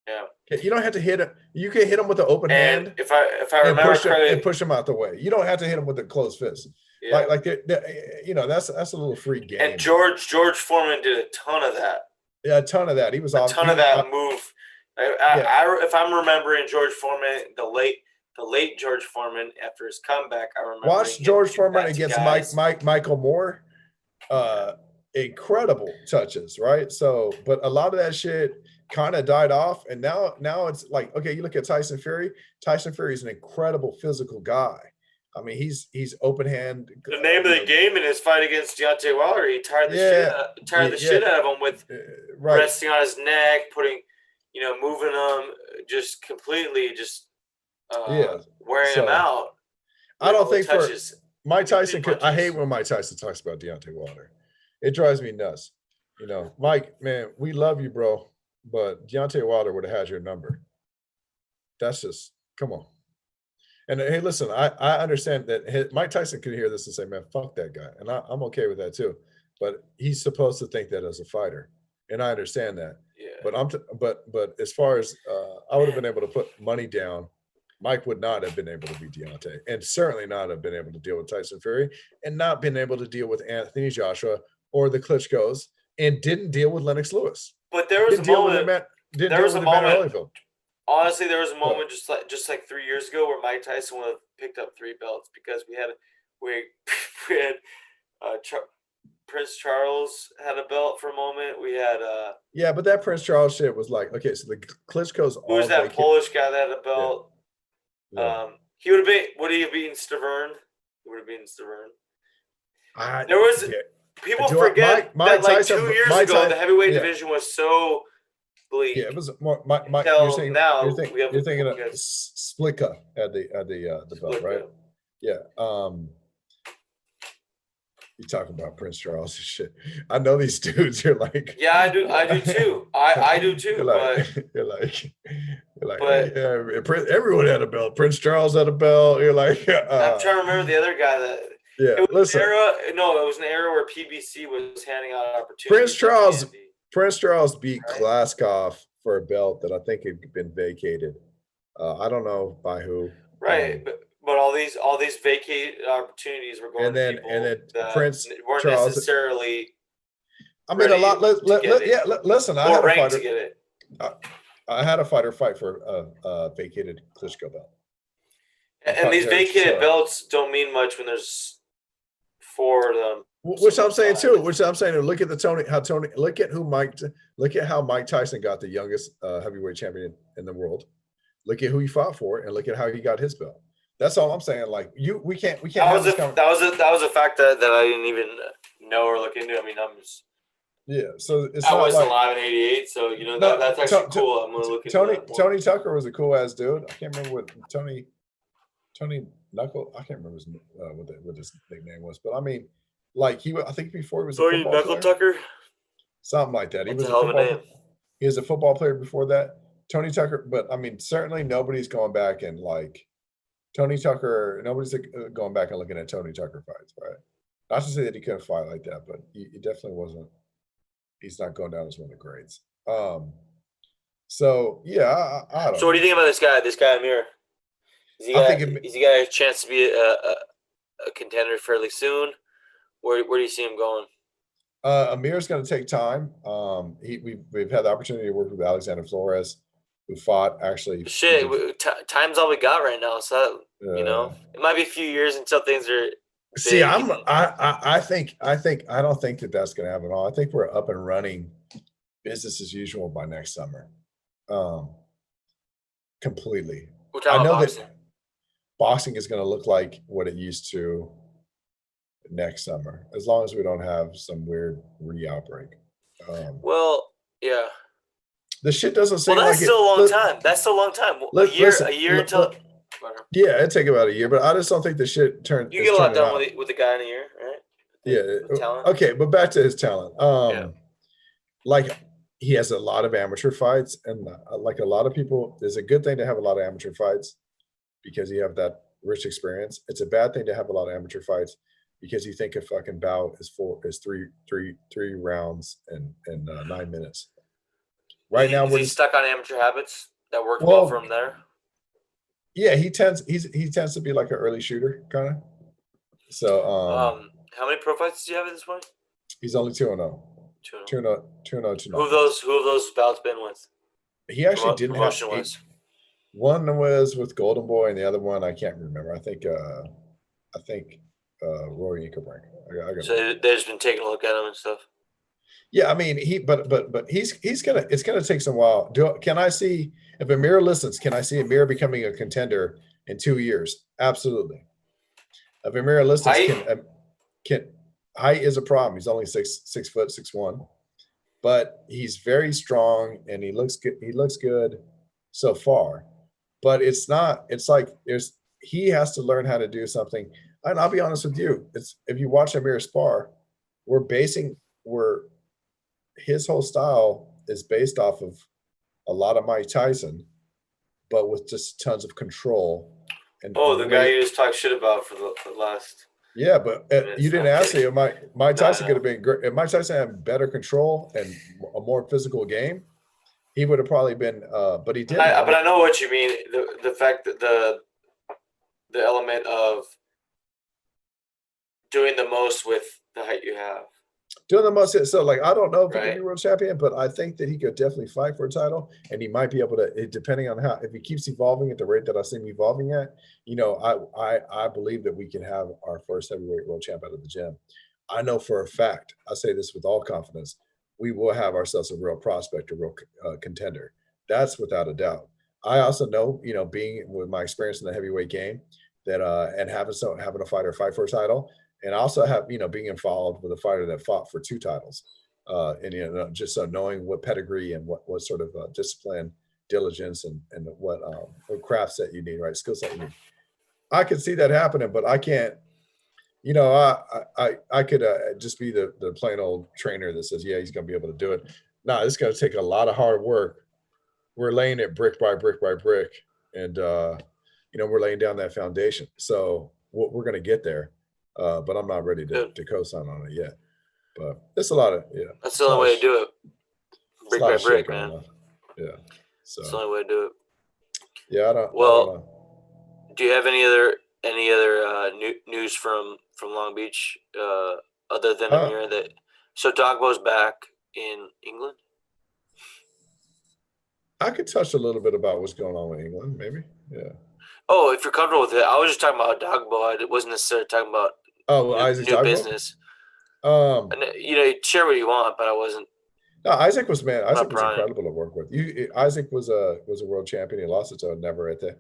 Yeah. You don't have to hit it. You can hit them with an open hand. If I remember correctly, and push them out the way. You don't have to hit them with a closed fist. Yeah. Like that's a little free game. And George Foreman did a ton of that. Yeah, a ton of that. He was a ton of that move. If I'm remembering George Foreman, the late George Foreman, after his comeback, I remember. Watch George Foreman against Michael Moore. Incredible touches, right? So, but a lot of that shit kind of died off, and now it's like, okay, you look at Tyson Fury. Tyson Fury is an incredible physical guy. I mean, he's open hand. The name of the game in his fight against Deontay Wilder, he tired the shit out of him with resting on his neck, putting, moving him, just completely wearing him out. I don't think touches. For Mike Tyson I hate when Mike Tyson talks about Deontay Wilder. It drives me nuts. Mike, man, we love you, bro, but Deontay Wilder would have had your number. That's just, come on. And hey, listen, I understand that Mike Tyson could hear this and say, man, fuck that guy. And I'm okay with that too. but he's supposed to think that as a fighter, and I understand that. Yeah. But as far as I would have been able to put money down, Mike would not have been able to beat Deontay, and certainly not have been able to deal with Tyson Fury, and not been able to deal with Anthony Joshua or the Klitschko's, and didn't deal with Lennox Lewis. But there was Didn't a deal with moment. him didn't There deal was with a him at moment. Holyfield. Honestly, there was a moment just like 3 years ago where Mike Tyson would have picked up 3 belts because we had Prince Charles had a belt for a moment. We had Yeah, but that Prince Charles shit was like, okay, so the Klitschko's who was that Polish guy that had a belt? Yeah. He would he have beaten Stavern? He would have beaten Stavern. People forget Mike that like Tyson, 2 years ago the heavyweight division was so bleak. Yeah, it was more Mike. You're thinking of Splika at the belt, right? Yeah. You talk about Prince Charles and shit. I know these dudes. You're like, yeah, I do too. I do too. You're like, yeah, everyone had a belt. Prince Charles had a belt. You're like, I'm trying to remember the other guy that. Yeah, it was an era where PBC was handing out opportunities. Prince Charles beat Glaskov for a belt that I think had been vacated. I don't know by who. Right, but all these vacated opportunities were going to people that Prince weren't Charles, necessarily. I mean, a lot. Listen, I had a fighter. To get it. I had a fighter fight for a vacated Klitschko belt. And these vacated belts don't mean much when there's 4 of them. Which I'm saying too. Look at how Mike Tyson got the youngest heavyweight champion in the world. Look at who he fought for, and look at how he got his belt. That's all I'm saying. Like we can't. That was a fact that I didn't even know or look into. I mean, so I was alive in '88, so that's actually cool. I'm gonna look into Tony Tucker was a cool ass dude. I can't remember what Tony Knuckle. I can't remember what his nickname was, but I mean, like I think before he was a football Knuckle player. Tucker, something like that. He was a football. He was a football player before that. Tony Tucker, but I mean, certainly nobody's going back and like Tony Tucker. Nobody's going back and looking at Tony Tucker fights, right? Not to say that he couldn't fight like that, but he definitely wasn't. He's not going down as one of the greats. So yeah, I don't. So what do you think about this guy? This guy Amir. Is he got a chance to be a contender fairly soon? Where do you see him going? Amir's going to take time. We've had the opportunity to work with Alexander Flores, who fought actually. Time's all we got right now, so it might be a few years until things are. See, I don't think that's going to happen at all. I think we're up and running, business as usual by next summer, completely. I know that boxing is going to look like what it used to next summer, as long as we don't have some weird re-outbreak. Yeah. The shit doesn't seem that's still a long time. That's still a long time. A year until. Yeah, it'd take about a year, but I just don't think the shit turned. You get a lot done with the guy in a year, right? Yeah. Okay, but back to his talent. Like he has a lot of amateur fights, and like a lot of people, it's a good thing to have a lot of amateur fights because you have that rich experience. It's a bad thing to have a lot of amateur fights because you think a fucking bout is three rounds and 9 minutes. Right now, he's stuck on amateur habits that work well for him there. Yeah, he tends to be like an early shooter kind of. So how many pro fights do you have at this point? He's only 2-0. 2-0. Who have those bouts been with? He actually didn't have. One was with Golden Boy, and the other one I can't remember. I think Roy Inkerbrink. So they've just been taking a look at him and stuff. Yeah, I mean it's gonna take some while. Can I see if Amir listens? Can I see Amir becoming a contender in 2 years? Absolutely. If Amir listens, height is a problem. He's only 6'6", but he's very strong and he looks good. He looks good so far, but it's not. It's like he has to learn how to do something. And I'll be honest with you, if you watch Amir spar, his whole style is based off of a lot of Mike Tyson, but with just tons of control. And the guy you just talked shit about for the last. Yeah, but It's you didn't not ask good. me. Mike Tyson No. could have been great. If Mike Tyson had better control and a more physical game, he would have probably been. But he didn't. But I know what you mean. The fact that the element of doing the most with the height you have, doing the most. So, like, I don't know if he could right? be world champion, but I think that he could definitely fight for a title, and he might be able to, depending on how, if he keeps evolving at the rate that I see him evolving at. I believe that we can have our first heavyweight world champ out of the gym. I know for a fact. I say this with all confidence. We will have ourselves a real prospect, a real contender. That's without a doubt. I also know, being with my experience in the heavyweight game, that and having a fighter fight for a title, and I also have, being involved with a fighter that fought for 2 titles, and, just so knowing what pedigree and what sort of, discipline, diligence, and what craft set you need, right? Skill set you need. I could see that happening, but I can't, I could, just be the plain old trainer that says, "Yeah, he's gonna be able to do it." No, it's gonna take a lot of hard work. We're laying it brick by brick by brick, and, we're laying down that foundation. So we're gonna get there, but I'm not ready to Good. co-sign on it yet. But it's a lot of That's the only way to do it. it's a Brick lot by of shit brick, going man. on. Yeah. That's the So only way to do it. yeah, I don't Well, know. do you have any other news from Long Beach other than Uh, Amir that? So Dogbo's back in England. I could touch a little bit about what's going on with England, maybe. Yeah. Oh, if you're comfortable with it, I was just talking about Dogbo. I wasn't necessarily talking about Oh, Isaac new Dogbo. business. Um, And share what you want, but I wasn't. no, Isaac was man. I'm not Isaac was prying. incredible to work with. Isaac was a world champion. He lost it to Neverete.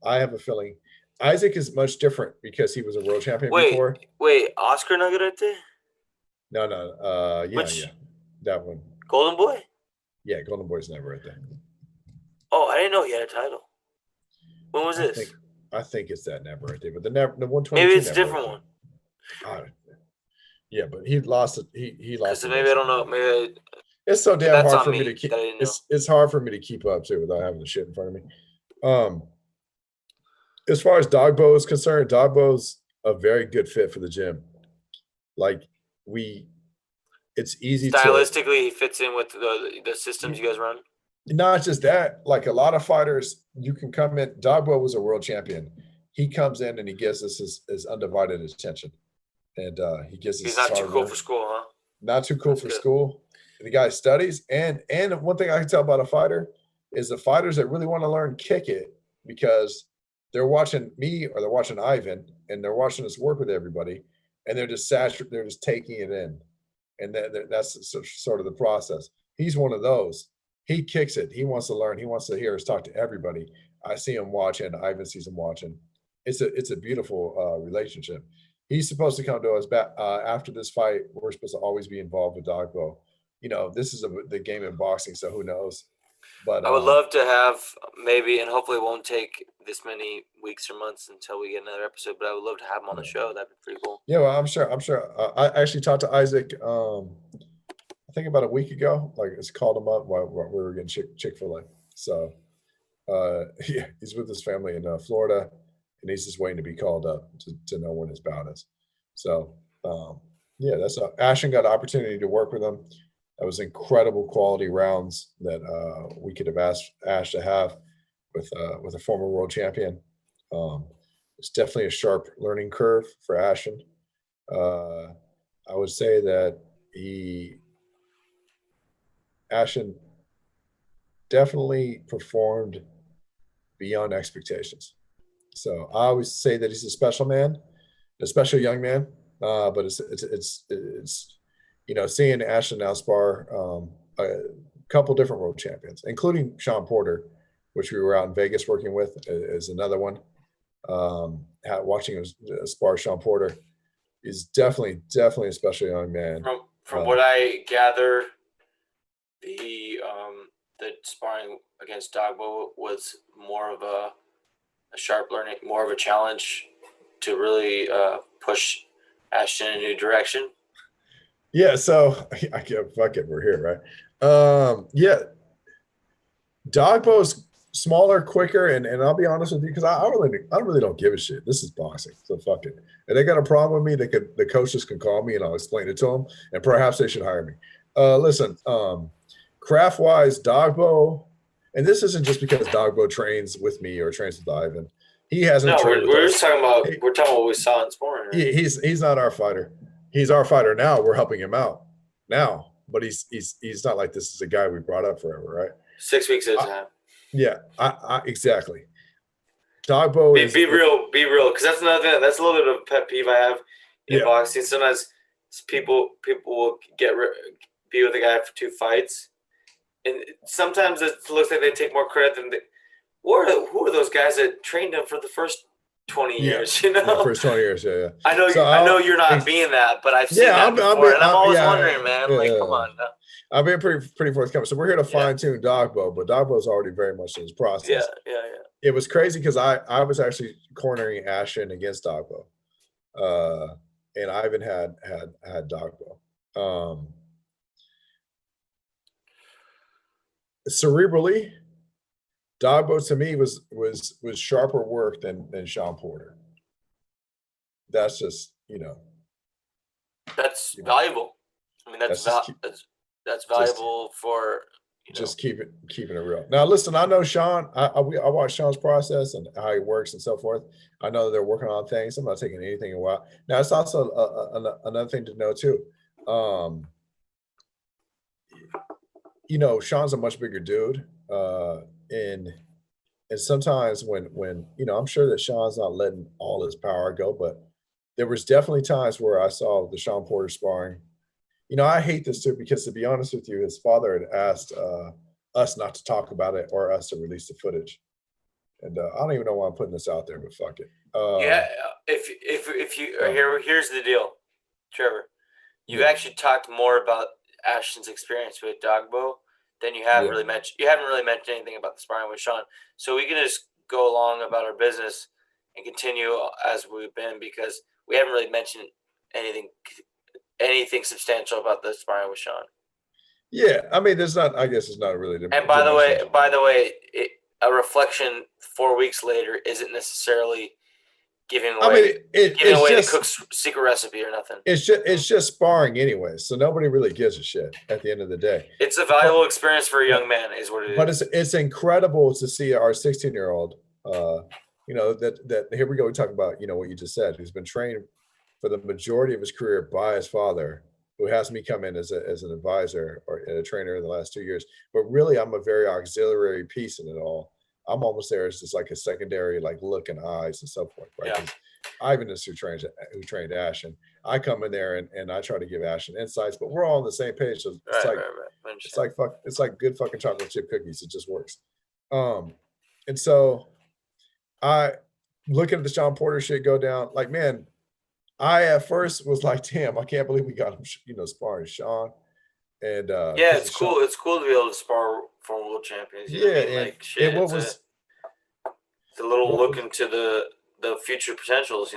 I have a feeling Isaac is much different because he was a world champion before. Wait, Oscar Nagarete? No, yeah, Which that one. Golden Boy? Yeah, Golden Boy's Neverete. Oh, I didn't know he had a title. When was this? I think it's that Neverete, but the 122. Maybe it's a different one. Yeah, but he lost it. He lost it. Maybe I don't know. Maybe it's so damn that's hard on for me me to keep. that I didn't know. It's hard for me to keep up too without having the shit in front of me. As far as Dogbo is concerned, Dogbo's a very good fit for the gym. Like it's easy Stylistically, he fits in with the systems you guys run. Not just that, like a lot of fighters, you can come in. Dogbo was a world champion. He comes in and he gives us his undivided attention, and he gives us. He's not too cool for school, huh? Not too cool for school. The guy studies, and one thing I can tell about a fighter is the fighters that really want to learn kick it because they're watching me or they're watching Ivan and they're watching us work with everybody, and they're just saturated. They're just taking it in, and that's sort of the process. He's one of those. He kicks it. He wants to learn. He wants to hear us talk to everybody. I see him watching. Ivan sees him watching. It's a beautiful relationship. He's supposed to come to us back after this fight. We're supposed to always be involved with Dogbo. This is the game in boxing, so who knows? But I would love to have maybe, and hopefully it won't take this many weeks or months until we get another episode. But I would love to have him on the show. That'd be pretty cool. Yeah, well, I'm sure. I actually talked to Isaac. I think about a week ago. Like, it's called him up while we were getting Chick-fil-A. So, yeah, he's with his family in Florida, and he's just waiting to be called up to know when his bout is. So, yeah, that's Ashton got an opportunity to work with him. That was incredible quality rounds that we could have asked Ash to have with a former world champion. It's definitely a sharp learning curve for Ashton. I would say that Ashton definitely performed beyond expectations. So I always say that he's a special man, a special young man. But it's seeing Ashton now spar a couple different world champions, including Sean Porter, which we were out in Vegas working with, is another one. Watching him spar Sean Porter is definitely a special young man. From what I gather, the sparring against Dogbo was more of a sharp learning, more of a challenge to really push Ashton in a new direction. Yeah, so fuck it, we're here, right? Yeah, Dogbo's smaller, quicker, and I'll be honest with you, because I really don't give a shit. This is boxing, so fuck it. And they got a problem with me, the coaches can call me and I'll explain it to them, and perhaps they should hire me. Listen, craft wise, Dogbo, and this isn't just because Dogbo trains with me or trains with Ivan. He hasn't No, trained with we're us. just talking about we're talking about what we saw in sparring. Right? He's not our fighter. He's our fighter now. We're helping him out now, but he's not like this is a guy we brought up forever, right? 6 weeks at a time. Yeah, I exactly. Dogbo is be real, because that's another thing. That's a little bit of a pet peeve I have in boxing. Sometimes people will be with a guy for 2 fights, and sometimes it looks like they take more credit than who are those guys that trained him for the first 20 years? You know, the first 20 years. Yeah. I know you're not being that, but I've seen that before, and I'm always wondering, man. Come on. I've been pretty forthcoming. So we're here to fine tune Dogbo, but Dogbo's already very much in his process. Yeah. It was crazy because I was actually cornering Ashton against Dogbo, and Ivan had Dogbo. Cerebrally, Dogbo to me was sharper work than Sean Porter. That's just that's valuable. I mean, that's valuable for just keeping it real. Now, listen, I know Sean. I watched Sean's process and how he works and so forth. I know that they're working on things. I'm not taking anything a while. Now, it's also another thing to know too. Sean's a much bigger dude, and sometimes when I'm sure that Sean's not letting all his power go, but there was definitely times where I saw the Sean Porter sparring. I hate this too, because to be honest with you, his father had asked us not to talk about it or us to release the footage. And I don't even know why I'm putting this out there, but fuck it. If you here's the deal, Trevor. You've actually talked more about Ashton's experience with Dogbo than you haven't really mentioned. You haven't really mentioned anything about the sparring with Sean. So we can just go along about our business and continue as we've been, because we haven't really mentioned anything substantial about the sparring with Sean. Yeah, I mean, there's not. I guess it's not really. And by the way, a reflection 4 weeks later isn't necessarily giving away the cook's secret recipe or nothing. It's just sparring anyway, so nobody really gives a shit at the end of the day. It's a valuable experience for a young man, is what it is. But it's incredible to see our 16-year-old. That here we go. We talk about what you just said. Who's been trained for the majority of his career by his father, who has me come in as an advisor or a trainer in the last 2 years. But really, I'm a very auxiliary piece in it all. I'm almost there as just like a secondary, like look and eyes and so forth, right? Yeah. Ivan is who trained Ashton. I come in there and I try to give Ashton insights, but we're all on the same page. So it's like good fucking chocolate chip cookies. It just works. And so I looking at the Sean Porter shit go down, like, man, I at first was like, damn, I can't believe we got him, sparring Sean. And it's cool. It's cool to be able to spar for world champions. It's a little look into the future potentials.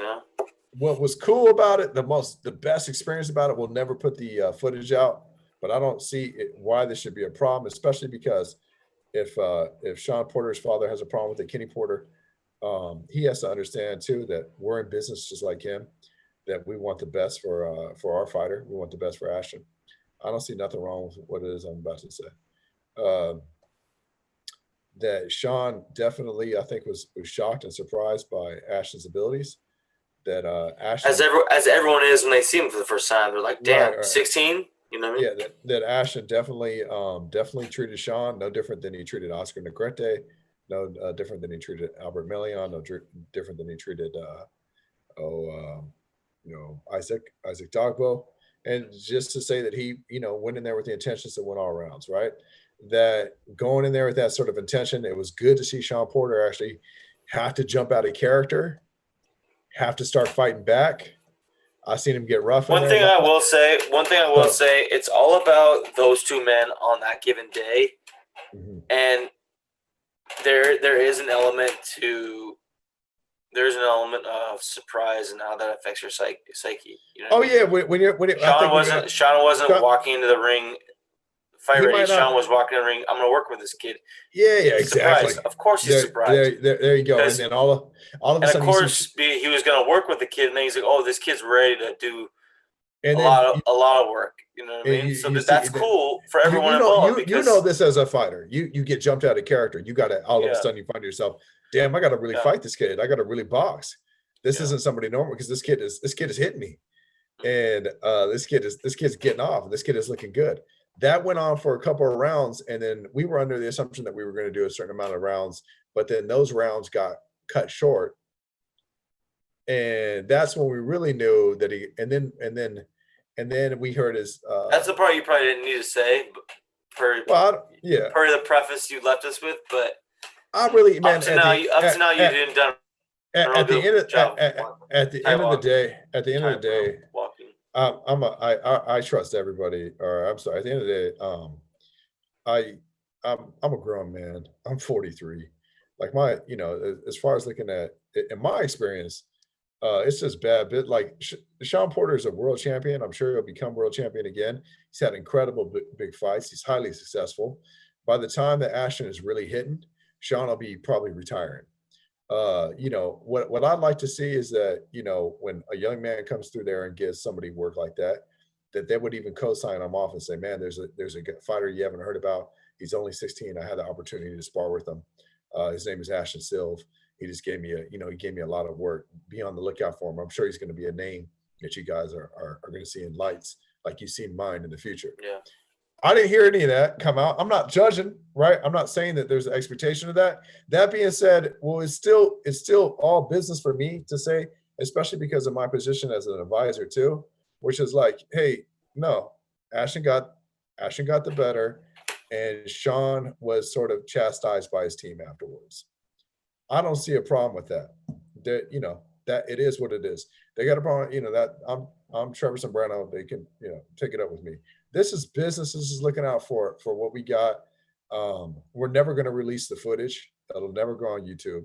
What was cool about it, the best experience about it, we'll never put the footage out, but I don't see why this should be a problem, especially because if Sean Porter's father has a problem with it, Kenny Porter, he has to understand too that we're in business just like him, that we want the best for our fighter. We want the best for Ashton. I don't see nothing wrong with what it is I'm about to say. That Sean definitely, I think, was shocked and surprised by Ashton's abilities. That Ashton, as everyone is when they see him for the first time, they're like, "Damn, right. 16." You know what I mean? Yeah, that Ashton definitely treated Sean no different than he treated Oscar Negrete, no different than he treated Albert Melion, no different than he treated Isaac Dogbo. And just to say that he, went in there with the intentions that went all rounds, right? That going in there with that sort of intention, it was good to see Sean Porter actually have to jump out of character, have to start fighting back. I seen him get rough. One thing I will say, it's all about those two men on that given day. Mm-hmm. And there is an element of surprise and how that affects your psyche. When Sean wasn't walking into the ring fight he ready. might not. Sean was walking in the ring. I'm gonna work with this kid. Yeah, He's exactly. surprised. Of course, he's surprised. There you go. And then all of a And of sudden you see, course, he was gonna work with the kid, and then he's like, "Oh, this kid's ready to do and a then lot of work." You know what I and mean? So you see that's that cool for everyone involved you know because this as a fighter. You get jumped out of character. You got to all of a yeah, sudden you find yourself, damn, I got to really yeah, fight this kid. I got to really box. This yeah. isn't somebody normal because this kid is hitting me, Mhm. and this kid's getting off, and this kid is looking good. That went on for a couple of rounds, and then we were under the assumption that we were going to do a certain amount of rounds, but then those rounds got cut short, and that's when we really knew that he. And then we heard his. That's the part you probably didn't need to say, per Yeah, per the preface you left us with. But I really, man, up to now, you didn't done a real at the good end of job at the end of the tightrope day, at the end of the day, walking. I trust everybody. Or I'm sorry, at the end of the day, I I'm a grown man. I'm 43. Like my, as far as looking at in my experience, it's just bad. But like Sean Porter is a world champion. I'm sure he'll become world champion again. He's had incredible big fights. He's highly successful. By the time that Ashton is really hitting, Sean will be probably retiring. What I'd like to see is that, when a young man comes through there and gives somebody work like that, that they would even co-sign him off and say, man, there's a good fighter you haven't heard about. He's only 16. I had the opportunity to spar with him. His name is Ashton Sylve. He just gave me he gave me a lot of work. Be on the lookout for him. I'm sure he's going to be a name that you guys are going to see in lights like you've seen mine in the future. Yeah. I didn't hear any of that come out. I'm not judging, right? I'm not saying that there's an expectation of that. That being said, well, it's still all business for me to say, especially because of my position as an advisor too, which is like, hey, no, Ashton got the better, and Sean was sort of chastised by his team afterwards. I don't see a problem with that. That it is what it is. They got a problem, that I'm Trevor Sombrano. They can, take it up with me. This is business. This is looking out for what we got. We're never going to release the footage. That'll never go on YouTube.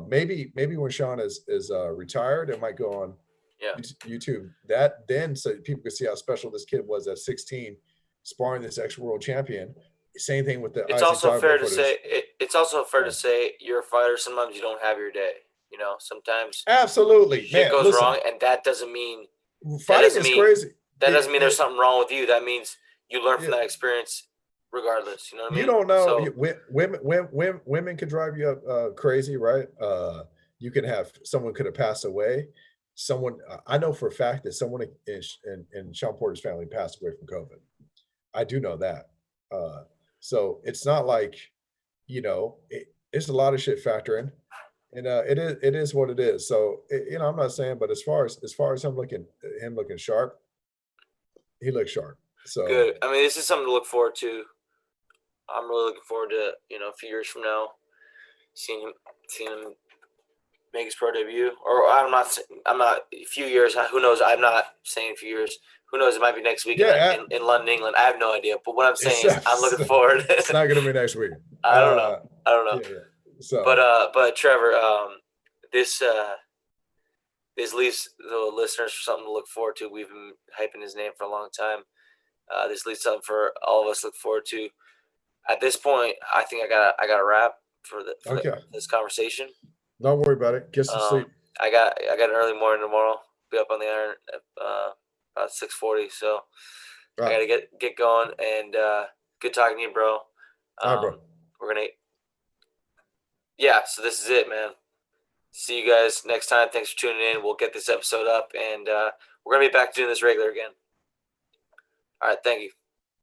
Maybe when Sean is retired, it might go on YouTube. That then so people can see how special this kid was at 16, sparring this ex-world champion. Same thing with the It's Isaac also fair to footage. say it's also fair to say you're a fighter. Sometimes you don't have your day. Sometimes Absolutely, shit man. goes Listen, wrong, and that doesn't mean fighting is crazy. that doesn't mean there's something wrong with you. That means you learn from Yeah. that experience, regardless. You know what I mean? You don't know. So, Women could drive you up crazy, right? You can have someone could have passed away. Someone I know for a fact that someone in Sean Porter's family passed away from COVID. I do know that. So it's not like it's a lot of shit factoring, and it is what it is. So I'm not saying, but as far as him looking sharp, he looks sharp. So good. I mean, this is something to look forward to. I'm really looking forward to a few years from now, seeing him make his pro debut. Or I'm not a few years. Who knows? I'm not saying a few years. Who knows? It might be next week in London, England. I have no idea. But what I'm saying is, I'm looking forward. It's not going to be next week. I don't know. Yeah. So, but Trevor, this leaves the listeners for something to look forward to. We've been hyping his name for a long time. This leaves something for all of us to look forward to. At this point, I think I got a wrap for this conversation. Don't worry about it. Get some sleep. I got an early morning tomorrow. Be up on the iron at about 6:40. So I gotta get going. And good talking to you, bro. All right, bro. We're gonna. Yeah. So this is it, man. See you guys next time. Thanks for tuning in. We'll get this episode up, and we're gonna be back doing this regular again. All right. Thank you.